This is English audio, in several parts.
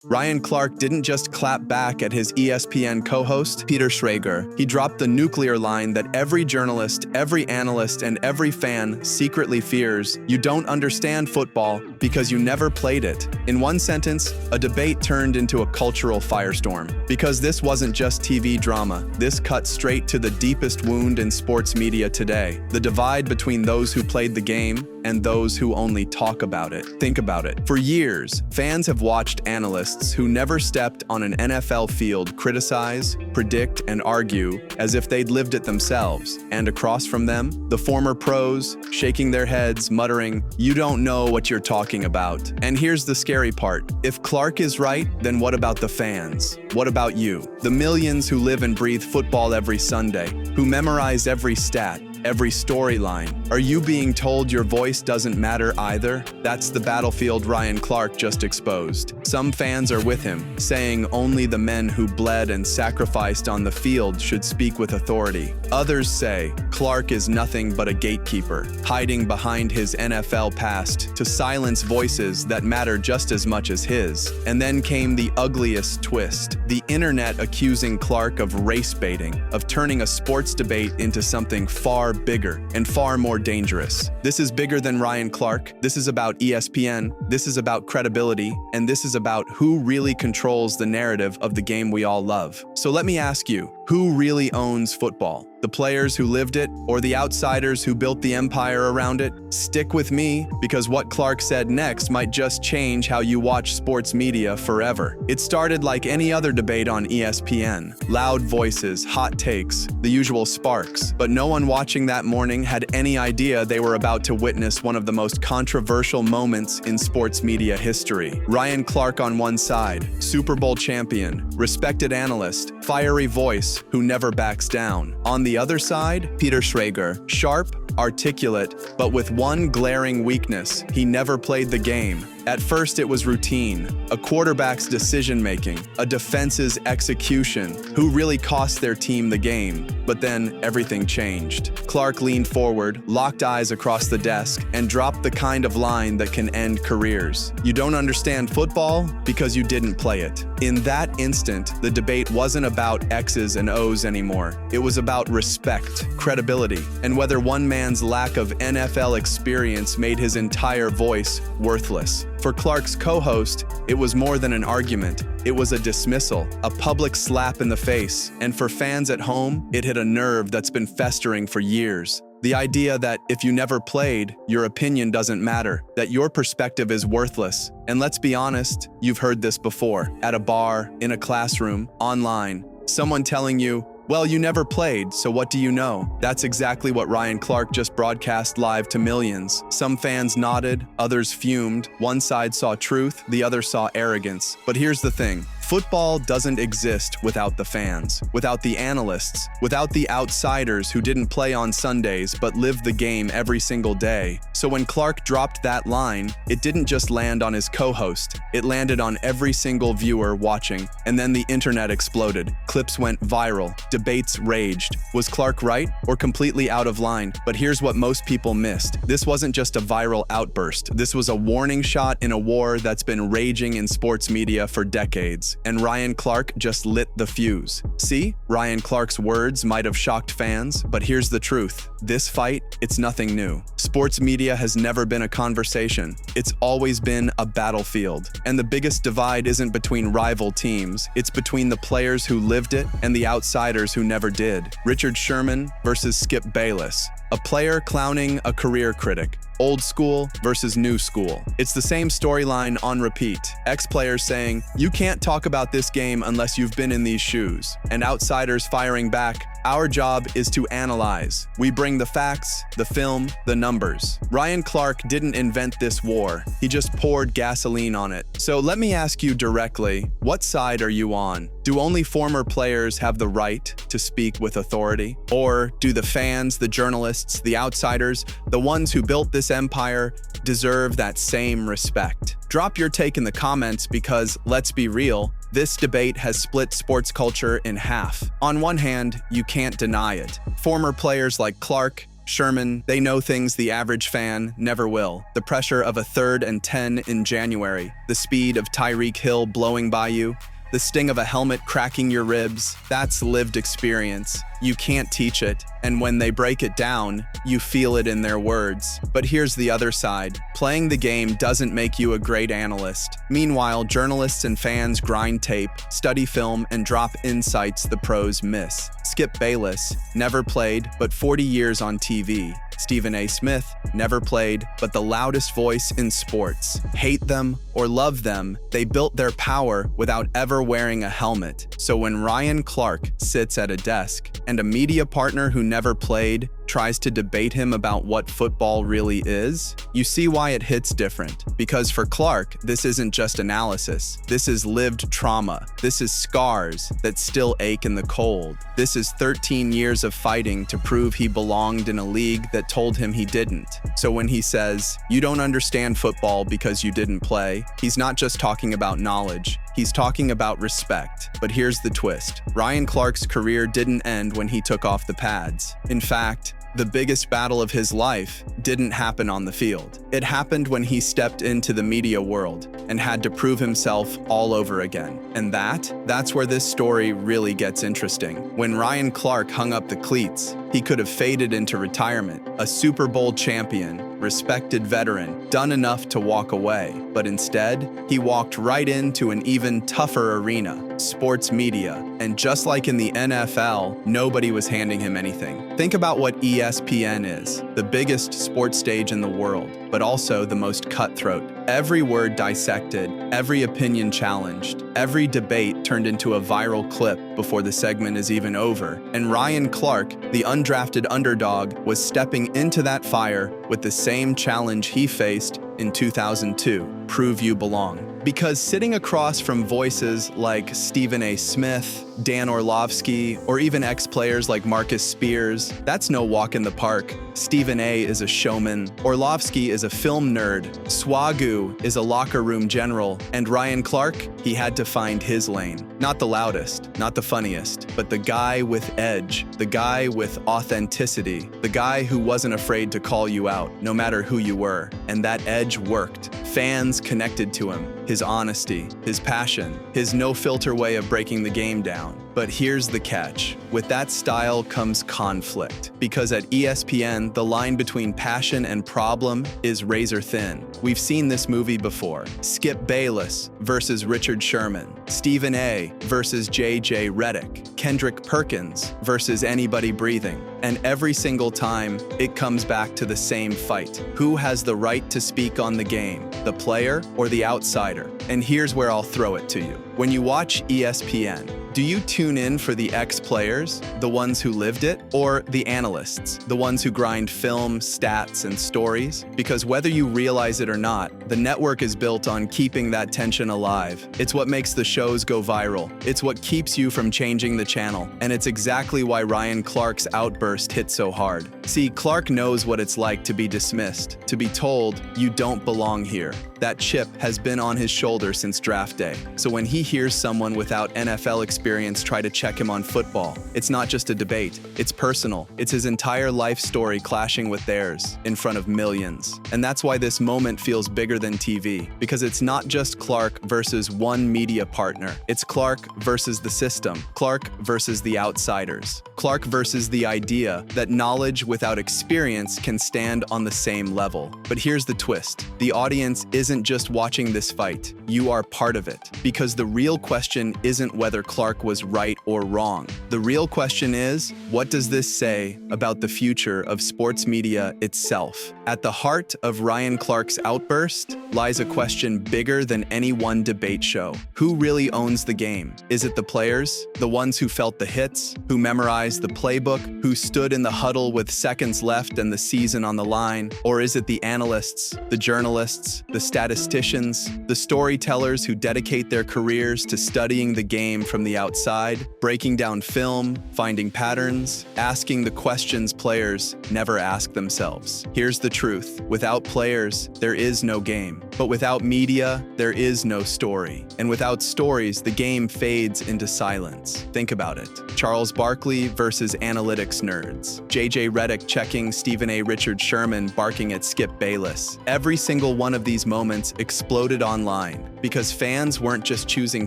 Ryan Clark didn't just clap back at his ESPN co-host, Peter Schrager. He dropped the nuclear line that every journalist, every analyst, and every fan secretly fears. You don't understand football because you never played it. In one sentence, a debate turned into a cultural firestorm. Because this wasn't just TV drama, this cut straight to the deepest wound in sports media today. The divide between those who played the game and those who only talk about it. Think about it. For years, fans have watched analysts who never stepped on an NFL field criticize, predict, and argue as if they'd lived it themselves. And across from them, the former pros, shaking their heads, muttering, "You don't know what you're talking about." And here's the scary part. If Clark is right, then what about the fans? What about you? The millions who live and breathe football every Sunday, who memorize every stat, every storyline. Are you being told your voice doesn't matter either? That's the battlefield Ryan Clark just exposed. Some fans are with him, saying only the men who bled and sacrificed on the field should speak with authority. Others say Clark is nothing but a gatekeeper, hiding behind his NFL past to silence voices that matter just as much as his. And then came the ugliest twist, the internet accusing Clark of race baiting, of turning a sports debate into something far bigger and far more dangerous. This is bigger than Ryan Clark. This is about ESPN. This is about credibility. And this is about who really controls the narrative of the game we all love. So let me ask you, who really owns football? The players who lived it or the outsiders who built the empire around it? Stick with me, because what Clark said next might just change how you watch sports media forever. It started like any other debate on ESPN. Loud voices, hot takes, the usual sparks. But no one watching that morning had any idea they were about to witness one of the most controversial moments in sports media history. Ryan Clark on one side, Super Bowl champion, respected analyst, fiery voice who never backs down. On the other side, Peter Schrager, sharp, articulate, but with one glaring weakness: he never played the game. At first, it was routine, a quarterback's decision-making, a defense's execution, who really cost their team the game. But then everything changed. Clark leaned forward, locked eyes across the desk, and dropped the kind of line that can end careers. You don't understand football because you didn't play it. In that instant, the debate wasn't about X's and O's anymore. It was about respect, credibility, and whether one man's lack of NFL experience made his entire voice worthless. For Clark's co-host, it was more than an argument. It was a dismissal, a public slap in the face. And for fans at home, it hit a nerve that's been festering for years. The idea that if you never played, your opinion doesn't matter, that your perspective is worthless. And let's be honest, you've heard this before, at a bar, in a classroom, online. Someone telling you, "Well, you never played, so what do you know?" That's exactly what Ryan Clark just broadcast live to millions. Some fans nodded, others fumed. One side saw truth, the other saw arrogance. But here's the thing. Football doesn't exist without the fans, without the analysts, without the outsiders who didn't play on Sundays but lived the game every single day. So when Clark dropped that line, it didn't just land on his co-host. It landed on every single viewer watching. And then the internet exploded. Clips went viral. Debates raged. Was Clark right or completely out of line? But here's what most people missed. This wasn't just a viral outburst. This was a warning shot in a war that's been raging in sports media for decades. And Ryan Clark just lit the fuse. See, Ryan Clark's words might have shocked fans, but here's the truth. This fight, it's nothing new. Sports media has never been a conversation. It's always been a battlefield. And the biggest divide isn't between rival teams. It's between the players who lived it and the outsiders who never did. Richard Sherman versus Skip Bayless. A player clowning a career critic. Old school versus new school. It's the same storyline on repeat. Ex-players saying, "You can't talk about this game unless you've been in these shoes." And outsiders firing back, "Our job is to analyze. We bring the facts, the film, the numbers." Ryan Clark didn't invent this war. He just poured gasoline on it. So let me ask you directly, what side are you on? Do only former players have the right to speak with authority? Or do the fans, the journalists, the outsiders, the ones who built this empire, deserve that same respect? Drop your take in the comments because, let's be real, this debate has split sports culture in half. On one hand, you can't deny it. Former players like Clark, Sherman, they know things the average fan never will. The pressure of a 3rd and 10 in January, the speed of Tyreek Hill blowing by you, the sting of a helmet cracking your ribs, that's lived experience. You can't teach it, and when they break it down, you feel it in their words. But here's the other side. Playing the game doesn't make you a great analyst. Meanwhile, journalists and fans grind tape, study film, and drop insights the pros miss. Skip Bayless, never played, but 40 years on TV. Stephen A. Smith, never played, but the loudest voice in sports. Hate them or love them, they built their power without ever wearing a helmet. So when Ryan Clark sits at a desk and a media partner who never played tries to debate him about what football really is, you see why it hits different. Because for Clark, this isn't just analysis. This is lived trauma. This is scars that still ache in the cold. This is 13 years of fighting to prove he belonged in a league that told him he didn't. So when he says, "You don't understand football because you didn't play," he's not just talking about knowledge. He's talking about respect. But here's the twist. Ryan Clark's career didn't end when he took off the pads. In fact, the biggest battle of his life didn't happen on the field. It happened when he stepped into the media world and had to prove himself all over again. And that's where this story really gets interesting. When Ryan Clark hung up the cleats, he could have faded into retirement, a Super Bowl champion, respected veteran, done enough to walk away. But instead, he walked right into an even tougher arena, sports media. And just like in the NFL, nobody was handing him anything. Think about what ESPN is, the biggest sports stage in the world, but also the most cutthroat. Every word dissected, every opinion challenged, every debate turned into a viral clip before the segment is even over. And Ryan Clark, the undrafted underdog, was stepping into that fire with the same challenge he faced in 2002, prove you belong. Because sitting across from voices like Stephen A. Smith, Dan Orlovsky, or even ex-players like Marcus Spears, that's no walk in the park. Stephen A. is a showman, Orlovsky is a film nerd, Swagu is a locker room general, and Ryan Clark, he had to find his lane. Not the loudest, not the funniest, but the guy with edge, the guy with authenticity, the guy who wasn't afraid to call you out, no matter who you were. And that edge worked. Fans connected to him, his honesty, his passion, his no-filter way of breaking the game down. But here's the catch. With that style comes conflict. Because at ESPN, the line between passion and problem is razor thin. We've seen this movie before. Skip Bayless versus Richard Sherman. Stephen A. versus J.J. Redick. Kendrick Perkins versus anybody breathing. And every single time, it comes back to the same fight. Who has the right to speak on the game? The player or the outsider? And here's where I'll throw it to you. When you watch ESPN, do you tune in for the ex-players, the ones who lived it, or the analysts, the ones who grind film, stats, and stories? Because whether you realize it or not, the network is built on keeping that tension alive. It's what makes the shows go viral. It's what keeps you from changing the channel. And it's exactly why Ryan Clark's outburst hit so hard. See, Clark knows what it's like to be dismissed, to be told, "You don't belong here." That chip has been on his shoulder since draft day. So when he hears someone without NFL experience try to check him on football, it's not just a debate, it's personal. It's his entire life story clashing with theirs in front of millions. And that's why this moment feels bigger than TV, because it's not just Clark versus one media partner. It's Clark versus the system, Clark versus the outsiders, Clark versus the idea that knowledge without experience can stand on the same level. But here's the twist. The audience isn't just watching this fight. You are part of it. Because the real question isn't whether Clark was right or wrong. The real question is, what does this say about the future of sports media itself? At the heart of Ryan Clark's outburst lies a question bigger than any one debate show. Who really owns the game? Is it the players? The ones who felt the hits? Who memorized the playbook? Who stood in the huddle with seconds left and the season on the line? Or is it the analysts, the journalists, the stat statisticians, the storytellers who dedicate their careers to studying the game from the outside, breaking down film, finding patterns, asking the questions players never ask themselves. Here's the truth. Without players, there is no game. But without media, there is no story. And without stories, the game fades into silence. Think about it. Charles Barkley versus analytics nerds. J.J. Redick checking Stephen A. Richard Sherman barking at Skip Bayless. Every single one of these moments exploded online because fans weren't just choosing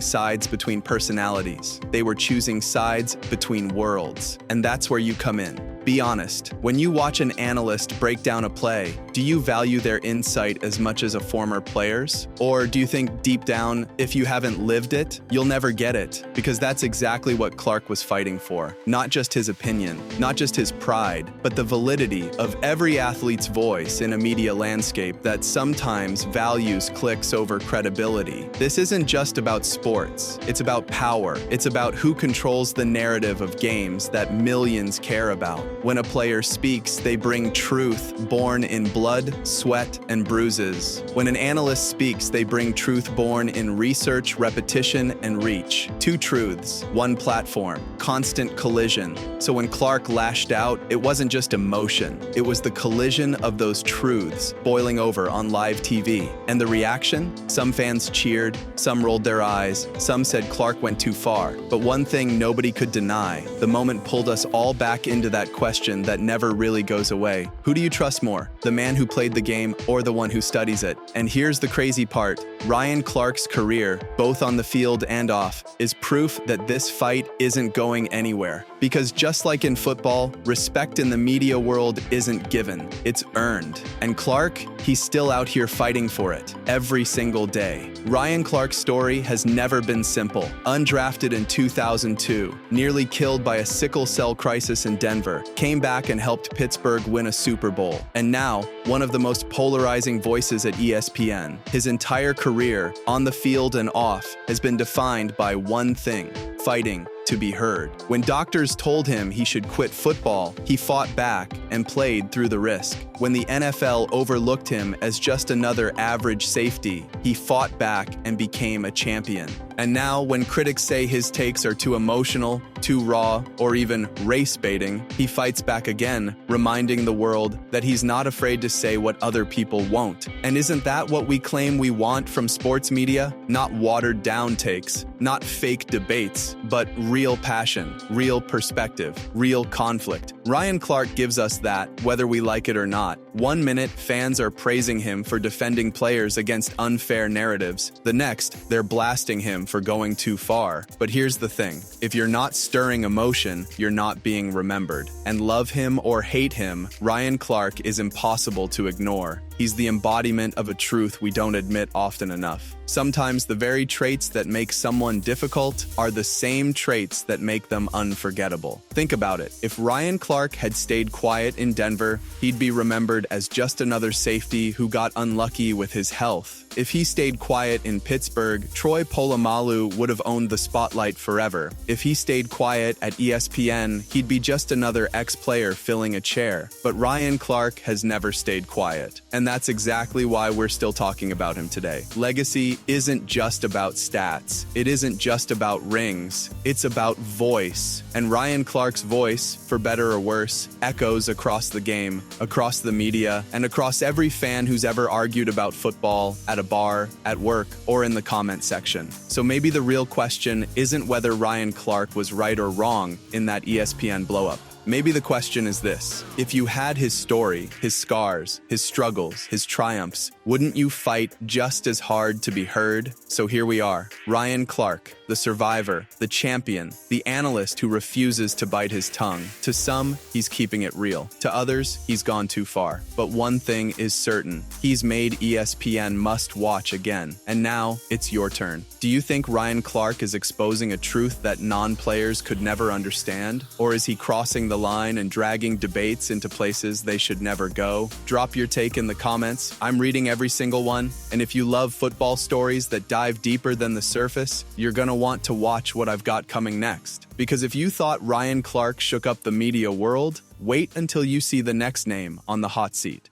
sides between personalities. They were choosing sides between worlds. And that's where you come in. Be honest, when you watch an analyst break down a play, do you value their insight as much as a former player's? Or do you think deep down, if you haven't lived it, you'll never get it? Because that's exactly what Clark was fighting for. Not just his opinion, not just his pride, but the validity of every athlete's voice in a media landscape that sometimes values clicks over credibility. This isn't just about sports. It's about power. It's about who controls the narrative of games that millions care about. When a player speaks, they bring truth born in blood, sweat, and bruises. When an analyst speaks, they bring truth born in research, repetition, and reach. Two truths, one platform, constant collision. So when Clark lashed out, it wasn't just emotion. It was the collision of those truths boiling over on live TV. And the reaction? Some fans cheered, some rolled their eyes, some said Clark went too far. But one thing nobody could deny, the moment pulled us all back into that question that never really goes away. Who do you trust more? The man who played the game or the one who studies it? And here's the crazy part. Ryan Clark's career, both on the field and off, is proof that this fight isn't going anywhere. Because just like in football, respect in the media world isn't given, it's earned. And Clark, he's still out here fighting for it, every single day. Ryan Clark's story has never been simple. Undrafted in 2002, nearly killed by a sickle cell crisis in Denver, came back and helped Pittsburgh win a Super Bowl. And now, one of the most polarizing voices at ESPN. His entire career, on the field and off, has been defined by one thing: fighting to be heard. When doctors told him he should quit football, he fought back and played through the risk. When the NFL overlooked him as just another average safety, he fought back and became a champion. And now, when critics say his takes are too emotional, too raw, or even race baiting, he fights back again, reminding the world that he's not afraid to say what other people won't. And isn't that what we claim we want from sports media? Not watered down takes, not fake debates, but real passion, real perspective, real conflict. Ryan Clark gives us that, whether we like it or not. 1 minute, fans are praising him for defending players against unfair narratives. The next, they're blasting him for going too far. But here's the thing. If you're not stirring emotion, you're not being remembered. And love him or hate him, Ryan Clark is impossible to ignore. He's the embodiment of a truth we don't admit often enough. Sometimes the very traits that make someone difficult are the same traits that make them unforgettable. Think about it. If Ryan Clark had stayed quiet in Denver, he'd be remembered as just another safety who got unlucky with his health. If he stayed quiet in Pittsburgh, Troy Polamalu would have owned the spotlight forever. If he stayed quiet at ESPN, he'd be just another ex-player filling a chair. But Ryan Clark has never stayed quiet. And that's exactly why we're still talking about him today. Legacy isn't just about stats. It isn't just about rings. It's about voice. And Ryan Clark's voice, for better or worse, echoes across the game, across the media, and across every fan who's ever argued about football, at a bar, at work, or in the comment section. So maybe the real question isn't whether Ryan Clark was right or wrong in that ESPN blow-up. Maybe the question is this: if you had his story, his scars, his struggles, his triumphs, wouldn't you fight just as hard to be heard? So here we are, Ryan Clark, the survivor, the champion, the analyst who refuses to bite his tongue. To some, he's keeping it real. To others, he's gone too far. But one thing is certain: he's made ESPN must watch again. And now, it's your turn. Do you think Ryan Clark is exposing a truth that non-players could never understand? Or is he crossing the line and dragging debates into places they should never go? Drop your take in the comments. I'm reading every single one. And if you love football stories that dive deeper than the surface, you're gonna want to watch what I've got coming next. Because if you thought Ryan Clark shook up the media world, wait until you see the next name on the hot seat.